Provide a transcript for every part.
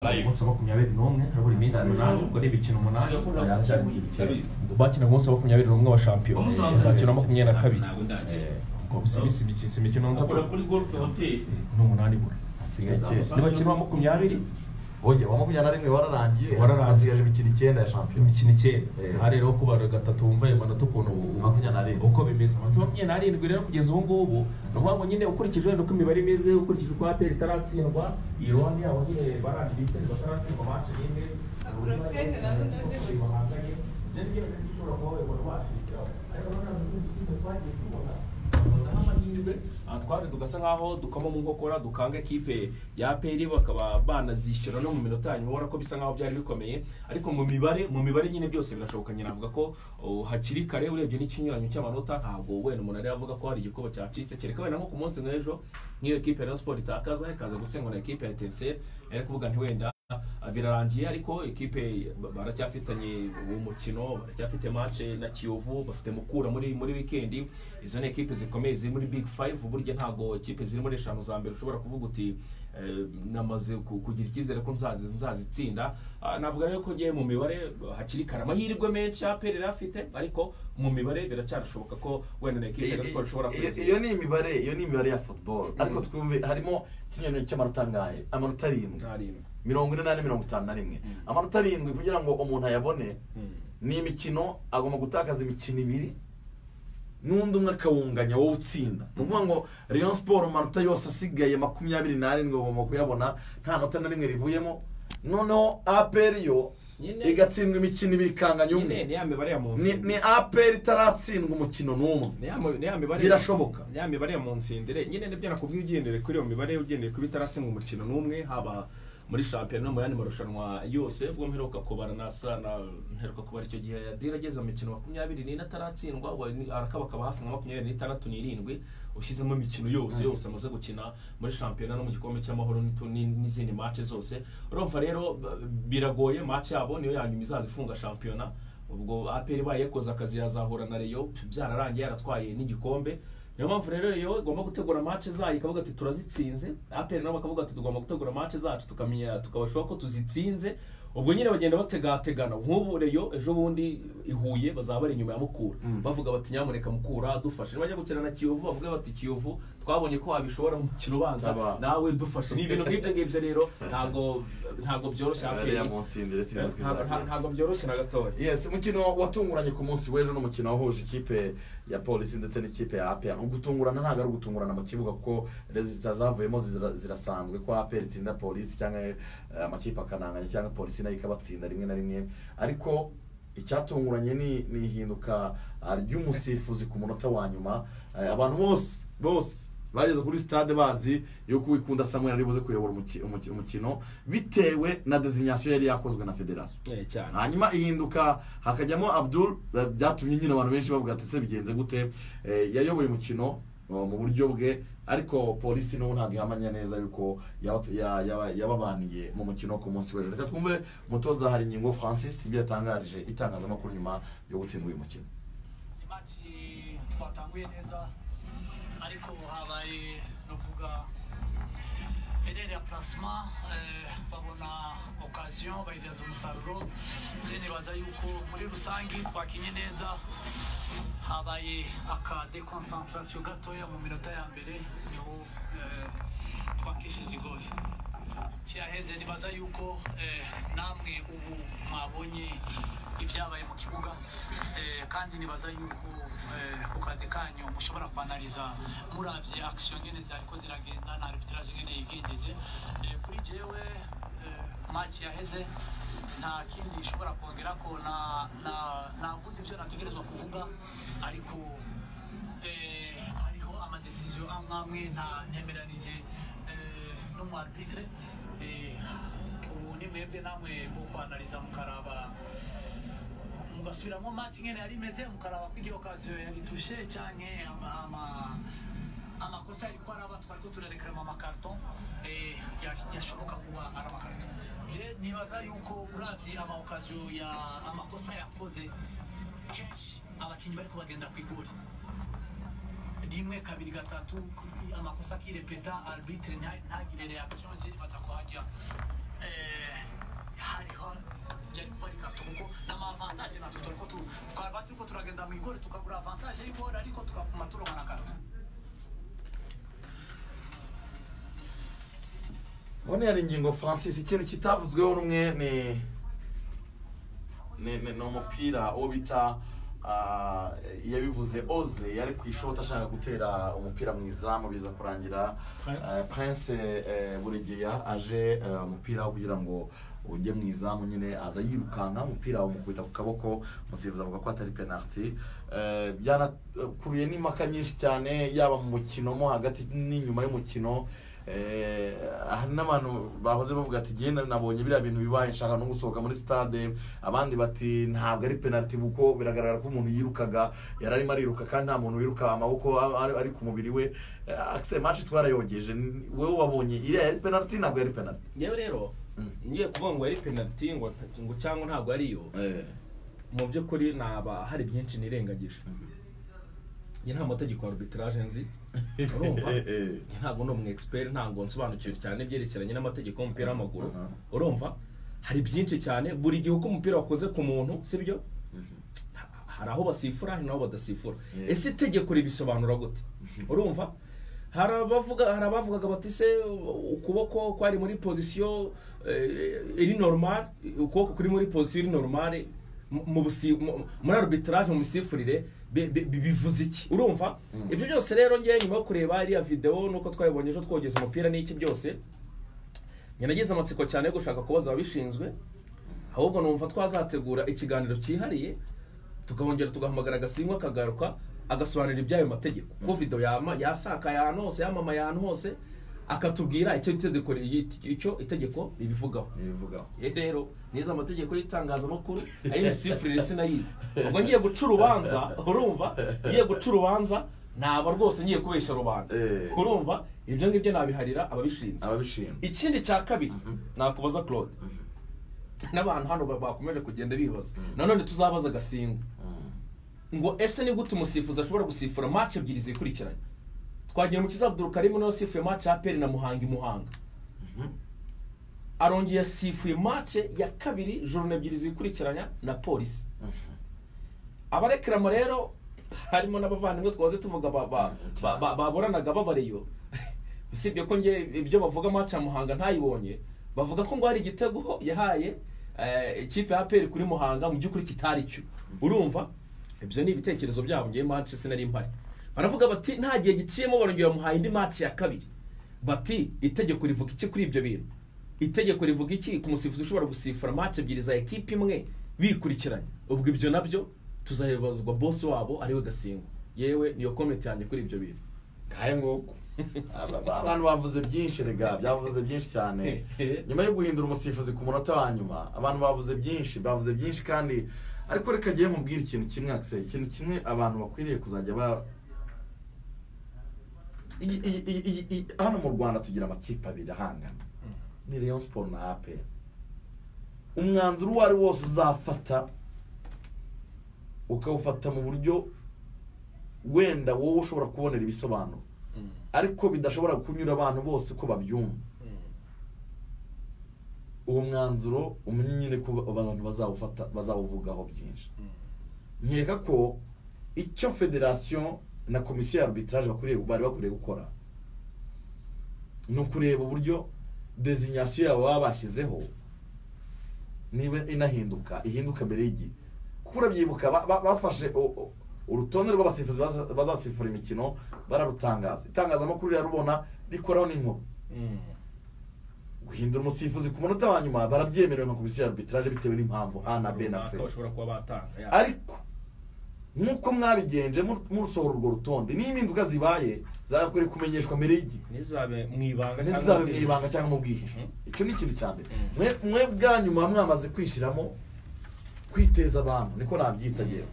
umunsi wa 21 harabura iminsi 8 ubwo ni imikino 8 bakina umunsi wa 21 wa shampiyona izakina 22 ubwo bisibisi imikino ndakora kuri golf hotel no 8 bura niba kino 20 oye wa 21 wararangiye asigaje imikino 9 ya shampiyona imikino 9 hari rero kubara gatatu wumva amanota ukuntu 27 uko bimeze amanota 27 rero kugeza ubu ngubu no nyine ukurikije uko imibare imeze ukurikije uko APR itaratsindwa ironi yaho nyine baranditse bataratsindwa match nyine twari tugasa nkaho dukoma mu nkokora dukanga ekipe ya APR bakaba banazishira no mu minota nyuma ubona ko bisa nkaho byari bikomeye ariko mu mibare nyine byose birashoboka nyine avuga ko hakiri kare urebye n'ikinyuranyo cy'amanota ntabwo wenda umuntu ari avuga ko hari igikobo cyacitse kereka wenda nko ku munsi n'ejo nk'iyo ekipe ya Sport itakaza ikaza gutsengwa na ekipe ya Etincelle ari kuvuga nti wenda birarangiye ariko ekipe baracyafitanye umukino baracyafite match na Kiyovu bafite Mukura muri weekend izo ne ekipe zikomeye ziri muri Big 5 burya ntago ekipe ziri muri eshanu za mbere ushobora kuvuga uti namaze kugira ikizere ko nzazitsinda navuga rero ko giye mu mibare hakiri karama yirigwe menshi APR afite ariko mu mibare biracyarashoboka ko wenda na ekipe ya Sport ishobora kugira iyo ni imibare ya football ariko twumve harimo kinyonyo cy'amanota ngahe amanota 7 48-51 amanota 7 kugira ngo umuntu ayabone ni imikino agomba gutakaza imikino 2 n'undi umwe akawunganya wowe utsinda nuvuga ngo Rayon Sport amanota yose asigaye 27 ngo kuyabona nta nota na rimwe rivuyemo noneho APR yo igatsindwa imikino 2 ikanganya umwe ni ya mibare ya munsi ni APR itaratsindwa umukino n'umwe ni ya mibare birashoboka ya mibare ya munsindire nyine nibyo nakubwiye ugendere kuri iyo mibare ugendeye ku bitaratsindwa umukino n'umwe haba muri shampiyona no mu yandi marushanwa yose ubwo mperuka kubara nasana mperuka kubara icyo gihe yadirageza mu mikino 24 ataratsindwa arakabakaba hafi nka 26-7 ushizemo imikino yose amaze gukina muri shampiyona no mu gikombe cy'amahoro n'izindi match zose urumva rero biragoye match yabo niyo yanyuma izazifunga shampiyona ubwo APR bayekoza akazi yazahura na Rayon byararangiye yaratwaye n'igikombe niyo mpamvu rero yo igomba gutegura match zayo ikavuga ati turazitsinze APR nabo bakavuga ati tugomba gutegura match zacu tukamenya tukabashwa ko tuzitsinze ubwo nyine bagenda bategategana nk'ubu Rayon ejo bundi ihuye bazaba bari inyuma ya Mukura bavuga bati nyamureka Mukura dufashe bajya gukina na Kiyovu bavuga bati Kiyovu twabonye ko abishobora mu kino banza nawe dufashe ni ibintu nk'ibyo rero ntabwo byoroshye ntabwo byoroshye na gatoya yes umukino watunguranye ku munsi w'ejo no mukino wahuje ikipe ya Police ndetse n'ikipe ya APR ugutungurana ntabwo ari ugutungurana mu kibuga kuko resultats zavuyemo zirasanzwe ko APR itsinda Police cyangwa amakipe akananganya cyangwa Police nayo ikabatsinda rimwe na rimwe ariko icyatunguranye ni ihinduka ry'umusifuzi ku munota wa nyuma abantu bose bageze kuri stade bazi yuko wikunda Samuel ari buze kuyobora umukino bitewe na designation yari yakozwe na federation hanyuma ihinduka hakajyamo Abdul byatumye nyine abantu benshi bavuga ati se bigenze gute yayoboye umukino mu buryo bwe ariko Police no ntabwo ihamanya neza yuko yababaniye mu mukino ku munsi w'ejo reka twumve mutoza hari Nyingo Francis ibyo yatangarije itangazamakuru nyuma yo gutsindwa uyu mukino match twatanguye neza ariko habaye novuga erreur ya placement babona occasion bayigeza umusaruro je nibaza yuko muri rusangi twakinye neza habaye aka deconcentration gatoya mu minota ya mbere niho twakishije igoli cyaheze nibaza yuko namwe ubu mwabonye ibyabaye mu kibuga kandi nibaza yuko ku kazi kanyu mushobora kwanaliza muravye action nyene zariko ziragenda na arbitrage nyene yigengeje kuri jewe match yaheze nta kindi ishobora kongera ko navuze ibyo nategerezwa kuvuga ariko hariho ama decision amwe ntemeranije no mu arbitre ubu ni mwebwe namwe bo kwanaliza mukaraba mugasubiramo match nyene yari imeze mukaraba kwigiye occasion yari touché canke amakosa yari ko araba twariko turarekrama amakarton yashoboka kuba ari amakarton je nibaza yuko uravye ama occasion ya amakosa yakoze abakinyi bariko bagenda kwigura rimwe kabiri gatatu amakosa kirepeta arbitre ntagire reaction je nibaza ko hajya hariho byari kuba ari kato kuko n'amavantaje natwe twaba turiko turagenda mu igore tukagura avantaje y'igore ariko tukavuma turonka na kato. None yari ingingo Francis, ikintu kitavuzweho rumwe ni umupira uwo bita yabivuze Oze yari ku ishoti ashaka gutera umupira mu izamu biza kurangira Prince Buregeya aje umupira kugira ngo ujye mu izamu nyine aza yirukanka umupira umukubita ku kaboko umusifuzi avuga ko atari penalty. Byanakuruye n'impaka nyinshi cyane yaba mu mukino mo hagati n'inyuma y'umukino. N'abantu bahoze bavuga ati genda nabonye biriya bintu bibaye nshaka no gusohoka muri stade, abandi bati ntabwo ari penalty kuko biragaragara ko umuntu yirukaga yararimo ariruka kandi nta muntu wiruka amaboko ari ku mubiri we. Akse match twarayogeje, wewe wabonye iriya yari penalty ntabwo yari penalty? Yewe rero ngiye kuvuga ngo yari penalty ngo cyangwa ntabwo ari yo, mu by'ukuri naba hari byinshi nirengagije. Nta mategeko ya arbitrage nzi, urumva ntabwo no mu expert, ntabwo nsobanukiwe cyane byerekeranye n'amategeko y'umupira w'amaguru, urumva hari byinshi cyane. Buri gihe uko umupira wakoze ku muntu sibyo, hari aho basifura hari naho badasifura. Ese itegeko ribisobanura gute? Urumva hari abavugaga bati se ukuboko kwari muri position iri normal, ukuboko kuri muri position iri normal muri arbitrage mu misifurire bivuze iki? Urumva ibyo byose rero ngiye nyuma yo kureba iriya video nuko twayibonye ejo twogeza umupira n'iki byose, nageze amatsiko cyane yo gushaka kubaza ababishinzwe, ahubwo numva twazategura ikiganiro cyihariye tukahongera tugahamagara Gasimwa akagaruka agasobanurira ibyayo mategeko ko video yasakaye ahantu hose, yamamaye ahantu hose, akatubwira icyo itegeko ribivugaho. Rero niza amategeko y'itangazamakuru ay'imisifurire sinayizi, ubwo ngiye guca urubanza, urumva ngiye guca urubanza naba rwose ngiye kubesha rubanda, urumva ibyo ngibyo nabiharira ababishinzwe. Ikindi cya kabiri nakubaza Claude, n'abantu hano bakomeje kugenda bibaza, nanone tuzabaza Gasimwa ngo ese ni gute umusifuzi ashobora gusifura match ebyiri zikurikiranye? Twagiye mu Abdul Karim no sifuye match ya APR na Muhanga, arongeye sifuye match ya kabiri journée ebyiri zikurikiranya na Police. Abarekramo rero harimo n'abavandimwe twaze tuvuga baboranaga babareyo, usibye ko ngiye ibyo bavuga match ya Muhanga ntayibonye, bavuga ko ngo hari igitego yahaye ikipe ya APR kuri Muhanga mu by'ukuri kitari cyo. Urumva ibyo ni ibitekerezo byabo, ngiye match sinari impari. Baravuga bati nta gihe giciyemo barongera muhaye indi match ya kabiri, bati itegeko rivuga iki kuri ibyo bintu? Itegeko rivuga iki ku musifuzi ushobora gusifura match ebyiri za equipe imwe bikurikiranye? Ubwo ibyo nabyo tuzabibazwa boss wabo ariwe Gasimwa. Yewe niyo comment yanjye kuri ibyo bintu. Kaye ngoko abantu bavuze byinshi rega, byavuze byinshi cyane nyuma yo guhindura umusifuzi ku munota wa nyuma. Abantu bavuze byinshi kandi ariko reka giye mubwira ikintu kimwe akse, ikintu kimwe abantu bakwiriye kuzajya hano mu Rwanda tugira amakipe abiri ahangana, ni Rayon Sport na APR. Umwanzuro wari wose uzafata ukawufata mu buryo wenda wowe ushobora kubonera ibisobanuro, ariko bidashobora kunyura abantu bose ko babyumva. Uwo mwanzuro umenye nyine ko abantu bazawuvugaho byinshi. Nkeka ko icyo federation na komisiyo ya arbitrage bari bakwiriye gukora ni ukureba uburyo designation yabo babashyizeho niba ihinduka mbere y'igihe. Kuko urabyibuka bafashe urutonde rw'abasifuzi bazasifura imikino bararutangaza, itangazamakuru rirarubona rikoraho n'inkuru. Guhindura umusifuzi ku munota wa nyuma barabyemerewe na komisiyo ya arbitrage bitewe n'impamvu A na B na C. Ariko nkuko mwabigenje musohora urwo rutonde, n'impinduka zibaye zagakwiriye kumenyeshwa mbere y'igihe, nizabe mwibanga cyangwa mu bwihisho. Icyo ni ikintu cya mbere. Mwe bwa nyuma mwamaze kwishiramo kwiteza abantu, niko nabyitageho.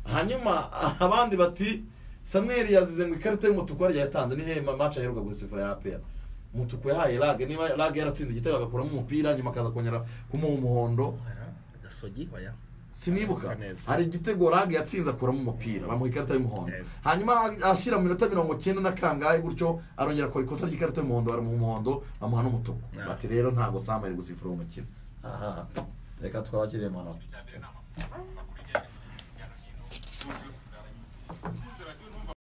Hanyuma abandi bati Samuel yazize ngo ikarita y'umutuku yari yatanze ni he match aheruka gusifura ya APR. Umutuku yahaye Lag, niba Lag yaratsinze igitego agakuramo umupira nyuma akaza kongera kumuha umuhondo. Gasogi oya sinibuka neza. hari igitego Rag yatsinze akuramo umupira bamuha ikarita y'umuhondo Yego. hanyuma ashyira mu minota 90 na kangahe gutyo arongera akora ikosa ry'ikarita y'umuhondo bari mu muhondo bamuha n'umutuku Yeah. bati rero ntago Sam ari gusifura umukino aha reka twabakiriye mwana bijyanye n'inama